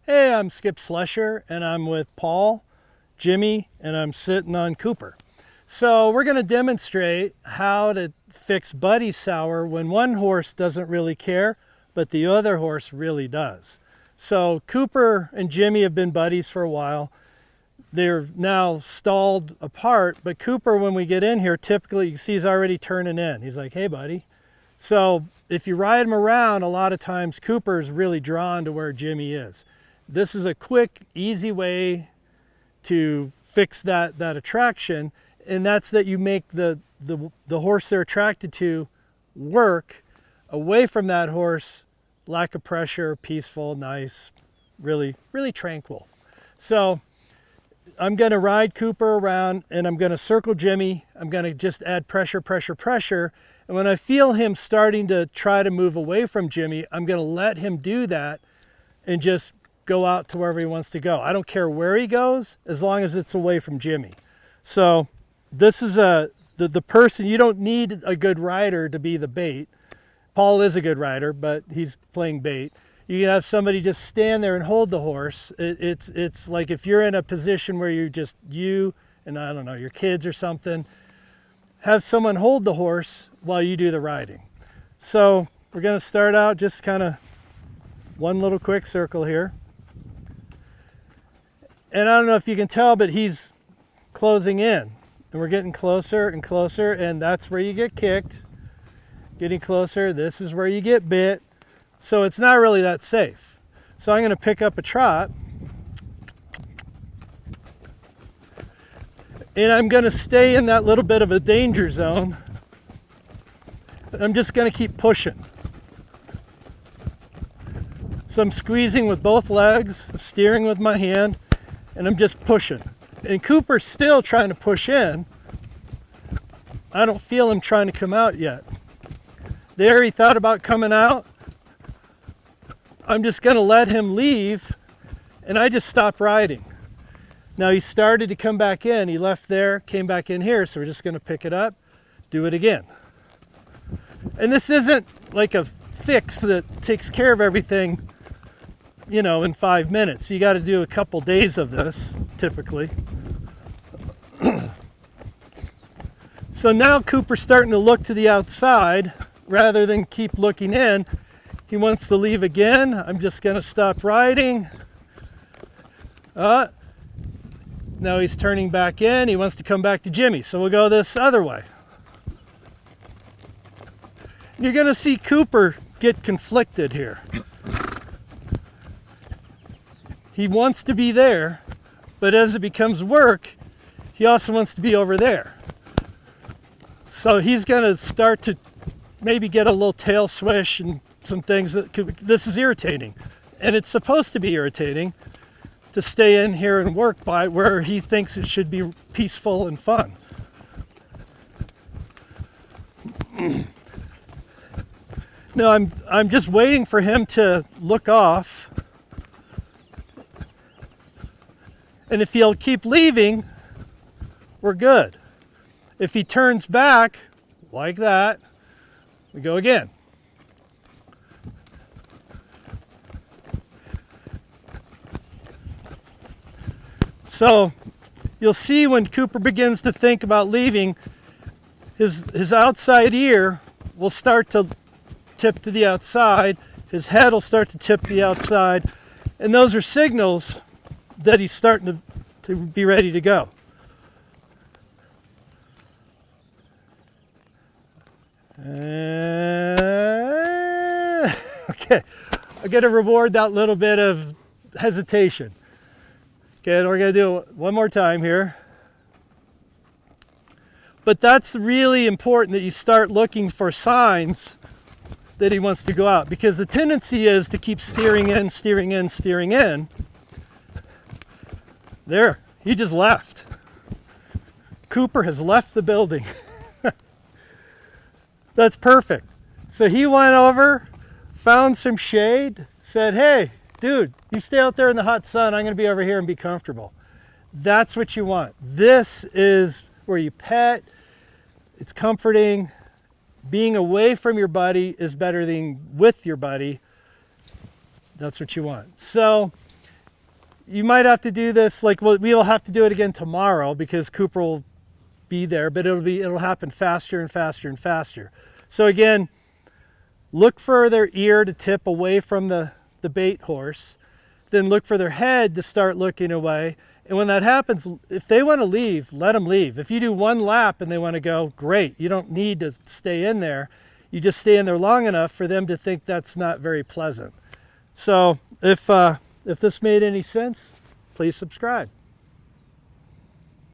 Hey, I'm Skip Slusher, and I'm with Paul, Jimmy, and I'm sitting on Cooper. So we're going to demonstrate how to fix buddy sour when one horse doesn't really care, but the other horse really does. So Cooper and Jimmy have been buddies for a while. They're now stalled apart, but Cooper, when we get in here, typically you see he's already turning in. He's like, hey, buddy. So if you ride him around, a lot of times Cooper's really drawn to where Jimmy is. This is a quick, easy way to fix that attraction, and that's that you make the horse they're attracted to work away from that horse, lack of pressure, peaceful, nice, really tranquil. So I'm going to ride Cooper around and I'm going to circle Jimmy. I'm going to just add pressure, pressure, pressure. And when I feel him starting to try to move away from Jimmy, I'm going to let him do that and just go out to wherever he wants to go. I don't care where he goes as long as it's away from Jimmy. So this is the person. You don't need a good rider to be the bait. Paul is a good rider, but he's playing bait. You can have somebody just stand there and hold the horse. It's like if you're in a position where you and I don't know, your kids or something, have someone hold the horse while you do the riding. So we're going to start out just kind of one little quick circle here. And I don't know if you can tell, but he's closing in. And we're getting closer and closer, and that's where you get kicked. Getting closer, this is where you get bit. So it's not really that safe. So I'm going to pick up a trot. And I'm going to stay in that little bit of a danger zone. I'm just going to keep pushing. So I'm squeezing with both legs, steering with my hand, and I'm just pushing. And Cooper's still trying to push in. I don't feel him trying to come out yet. There, he thought about coming out. I'm just going to let him leave, and I just stop riding. Now he started to come back in. He left there, came back in here, so we're just going to pick it up, do it again. And this isn't like a fix that takes care of everything, you know, in 5 minutes. You got to do a couple days of this, typically. So now Cooper's starting to look to the outside rather than keep looking in. He wants to leave again. I'm just going to stop riding. Now he's turning back in. He wants to come back to Jimmy. So we'll go this other way. You're going to see Cooper get conflicted here. He wants to be there, but as it becomes work, he also wants to be over there. So he's going to start to maybe get a little tail swish and some things this is irritating. And it's supposed to be irritating to stay in here and work by where he thinks it should be peaceful and fun. No, I'm just waiting for him to look off. And if he'll keep leaving, we're good. If he turns back like that, we go again. So you'll see when Cooper begins to think about leaving, his outside ear will start to tip to the outside. His head will start to tip to the outside. And those are signals that he's starting to be ready to go. Okay, I'm going to reward that little bit of hesitation. Okay, and we're going to do it one more time here. But that's really important that you start looking for signs that he wants to go out, because the tendency is to keep steering in, steering in, steering in. There, he just left. Cooper has left the building. That's perfect. So he went over, found some shade, said, hey, dude, you stay out there in the hot sun. I'm going to be over here and be comfortable. That's what you want. This is where you pet. It's comforting. Being away from your buddy is better than with your buddy. That's what you want. So you might have to do this, like we'll have to do it again tomorrow because Cooper will be there, but it'll happen faster and faster and faster. So again, look for their ear to tip away from the bait horse, then look for their head to start looking away. And when that happens, if they want to leave, let them leave. If you do one lap and they want to go, great. You don't need to stay in there. You just stay in there long enough for them to think that's not very pleasant. So if this made any sense, please subscribe.